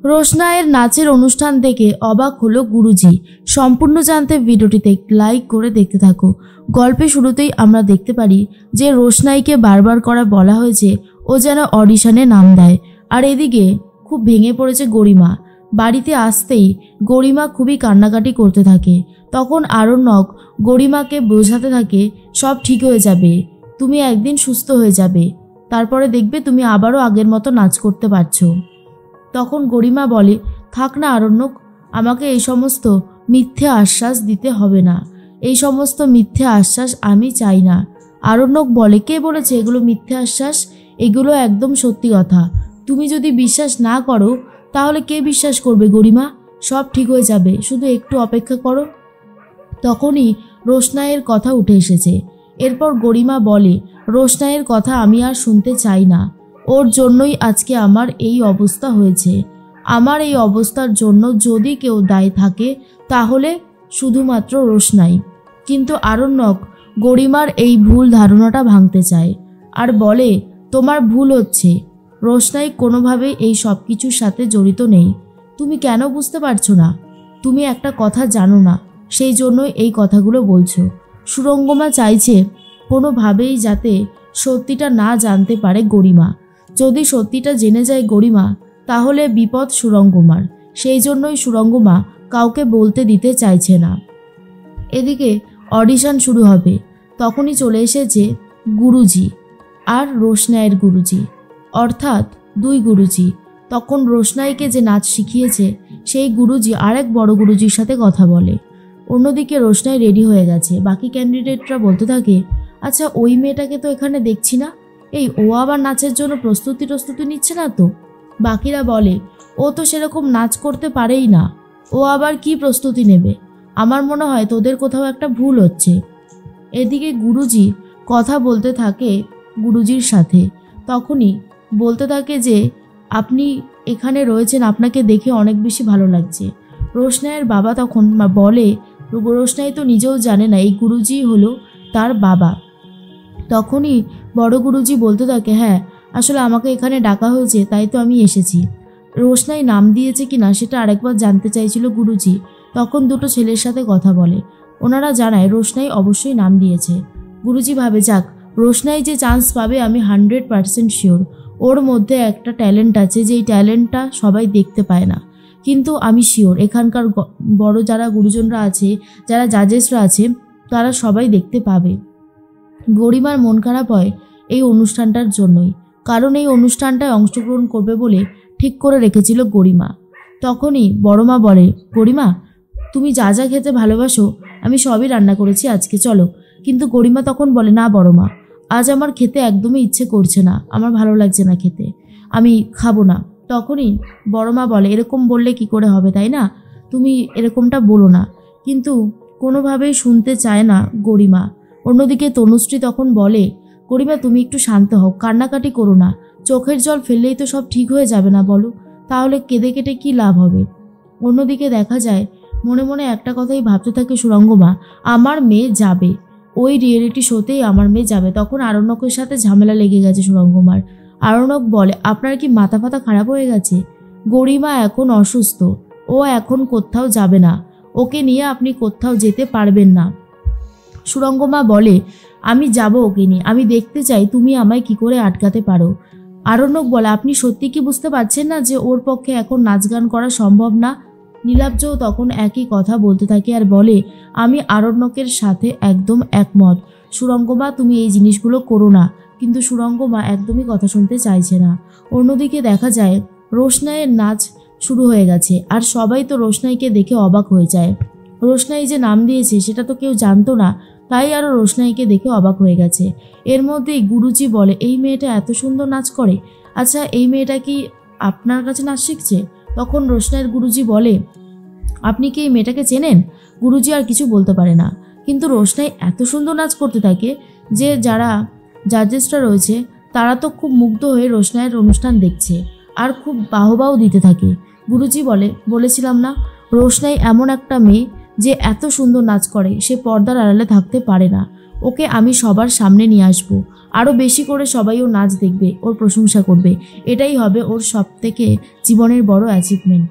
রোশনাইয়ের নাচের অনুষ্ঠান দেখে অবাক হলো গুরুজি। সম্পূর্ণ জানতে ভিডিওটিতে লাইক করে দেখতে থাকো। গল্পে শুরুতেই আমরা দেখতে পারি যে রোশনাইকে বারবার করা বলা হয়েছে ও যেন অডিশনে নাম দেয়, আর এদিকে খুব ভেঙে পড়েছে গরিমা। বাড়িতে আসতেই গরিমা খুবই কান্নাকাটি করতে থাকে। তখন আরণ্যক গরিমাকে বোঝাতে থাকে সব ঠিক হয়ে যাবে, তুমি একদিন সুস্থ হয়ে যাবে, তারপরে দেখবে তুমি আবারও আগের মতো নাচ করতে পারছো। তখন গরিমা বলে, থাক না আরণ্যক, আমাকে এই সমস্ত মিথ্যে আশ্বাস দিতে হবে না, এই সমস্ত মিথ্যে আশ্বাস আমি চাই না। আরণ্যক বলে, কে বলেছে এগুলো মিথ্যে আশ্বাস? এগুলো একদম সত্যি কথা। তুমি যদি বিশ্বাস না করো তাহলে কে বিশ্বাস করবে গরিমা? সব ঠিক হয়ে যাবে, শুধু একটু অপেক্ষা করো। তখনই রোশনাইয়ের কথা উঠে এসেছে। এরপর গরিমা বলে, রোশনাইয়ের কথা আমি আর শুনতে চাই না, ওর জন্যই আজকে আমার এই অবস্থা হয়েছে। আমার এই অবস্থার জন্য যদি কেউ দায়ী থাকে তাহলে শুধুমাত্র রোশনাই। কিন্তু আরণ্যক গরিমার এই ভুল ধারণাটা ভাঙতে চায় আর বলে, তোমার ভুল হচ্ছে, রোশনাই কোনোভাবেই এই সব কিছুর সাথে জড়িত নেই। তুমি কেন বুঝতে পারছো না? তুমি একটা কথা জানো না, সেই জন্যই এই কথাগুলো বলছো। সুরঙ্গমা চাইছে কোনোভাবেই যাতে সত্যিটা না জানতে পারে গরিমা। যদি সত্যিটা জেনে যায় গরিমা তাহলে বিপদ সুরঙ্গমার, সেই জন্যই সুরঙ্গমা কাউকে বলতে দিতে চাইছে না। এদিকে অডিশন শুরু হবে, তখনই চলে এসেছে গুরুজি আর রোশনাইয়ের গুরুজি, অর্থাৎ দুই গুরুজি। তখন রোশনাইকে যে নাচ শিখিয়েছে সেই গুরুজি আরেক বড় গুরুজির সাথে কথা বলে। অন্যদিকে রোশনাই রেডি হয়ে গেছে। বাকি ক্যান্ডিডেটরা বলতে থাকে, আচ্ছা ওই মেয়েটাকে তো এখানে দেখছি না, এই ও আবার নাচের জন্য প্রস্তুতি নিচ্ছে না তো? বাকিরা বলে, ও তো সেরকম নাচ করতে পারেই না, ও আবার কি প্রস্তুতি নেবে? আমার মনে হয় তোদের কোথাও একটা ভুল হচ্ছে। এদিকে গুরুজি কথা বলতে থাকে গুরুজির সাথে। তখনই বলতে থাকে যে আপনি এখানে রয়েছেন, আপনাকে দেখে অনেক বেশি ভালো লাগছে। রোশনাইয়ের বাবা তখন বলে, রোশনাই তো নিজেও জানে না এই গুরুজি হলো তার বাবা। তখনই বড় গুরুজি বলতে থাকে, হ্যাঁ আসলে আমাকে এখানে ডাকা হয়েছে, তাই তো আমি এসেছি। রোশনাই নাম দিয়েছে কিনা সেটা আরেকবার জানতে চাইছিল গুরুজি। তখন দুটো ছেলের সাথে কথা বলে, ওনারা জানায় রোশনাই অবশ্যই নাম দিয়েছে। গুরুজি ভাবে, যাক রোশনাই যে চান্স পাবে আমি 100% শিওর। ওর মধ্যে একটা ট্যালেন্ট আছে, যেই ট্যালেন্টটা সবাই দেখতে পায় না, কিন্তু আমি শিওর এখানকার বড় যারা গুরুজনরা আছে, যারা জাজেসরা আছে, তারা সবাই দেখতে পাবে। গরিমার মন খারাপ হয় এই অনুষ্ঠানটার জন্যই, কারণ এই অনুষ্ঠানটায় অংশগ্রহণ করবে বলে ঠিক করে রেখেছিল গরিমা। তখনই বড়মা বলে, গরিমা তুমি যা যা খেতে ভালোবাসো আমি সবই রান্না করেছি আজকে, চলো। কিন্তু গরিমা তখন বলে, না বড়মা, আজ আমার খেতে একদমই ইচ্ছে করছে না, আমার ভালো লাগছে না খেতে, আমি খাবো না। তখনই বড়মা বলে, এরকম বললে কি করে হবে, তাই না? তুমি এরকমটা বলো না। কিন্তু কোনোভাবেই শুনতে চায় না গরিমা। অন্যদিকে তনুশ্রী তখন বলে, গরিমা তুমি একটু শান্ত হও, কান্নাকাটি করো না, চোখের জল ফেললেই তো সব ঠিক হয়ে যাবে না বলো, তাহলে কেঁদে কেটে কি লাভ হবে? অন্যদিকে দেখা যায় মনে মনে একটা কথাই ভাবতে থাকে সুরঙ্গমা, আমার মেয়ে যাবে, ওই রিয়েলিটি শোতেই আমার মেয়ে যাবে। তখন আরণ্যকের সাথে ঝামেলা লেগে গেছে সুরঙ্গমার। আরণ্যক বলে, আপনার কি মাথা ফাতা খারাপ হয়ে গেছে? গরিমা এখন অসুস্থ, ও এখন কোথাও যাবে না, ওকে নিয়ে আপনি কোথাও যেতে পারবেন না। সুরঙ্গমা বলে, আমি যাব ওকে নিয়ে, আমি দেখতে চাই তুমি আমায় কি করে আটকাতে পারো। আরণ্যক বলে, আপনি সত্যি কি বুঝতে পারছেন না যে ওর পক্ষে এখন নাচ গান করা সম্ভব না? নীলাব্জও তখন একই কথা বলতে থাকে আর বলে, আমি আরণ্যকের সাথে একদম একমত, সুরঙ্গমা তুমি এই জিনিসগুলো করো না। কিন্তু সুরঙ্গমা একদমই কথা শুনতে চাইছে না। অন্যদিকে দেখা যায় রোশনাইয়ের নাচ শুরু হয়ে গেছে, আর সবাই তো রোশনাইকে দেখে অবাক হয়ে যায়। রোশনাই যে নাম দিয়েছে সেটা তো কেউ জানতো না, তাই আরও রোশনাইকে দেখে অবাক হয়ে গেছে। এর মধ্যেই গুরুজি বলে, এই মেয়েটা এত সুন্দর নাচ করে, আচ্ছা এই মেয়েটা কি আপনার কাছে নাচ শিখছে? তখন রোশনাইয়ের গুরুজি বলে, আপনি কি এই মেয়েটাকে চেনেন? গুরুজি আর কিছু বলতে পারে না, কিন্তু রোশনাই এত সুন্দর নাচ করতে থাকে যে যারা জাজেসরা রয়েছে তারা তো খুব মুগ্ধ হয়ে রোশনাইয়ের অনুষ্ঠান দেখছে আর খুব বাহবাও দিতে থাকে। গুরুজি বলেছিলাম না, রোশনাই এমন একটা মেয়ে যে এত সুন্দর নাচ করে, সে পর্দার আড়ালে থাকতে পারে না, ওকে আমি সবার সামনে নিয়ে আসবো, আরও বেশি করে সবাই ওর নাচ দেখবে, ওর প্রশংসা করবে, এটাই হবে ওর সবথেকে জীবনের বড় অ্যাচিভমেন্ট।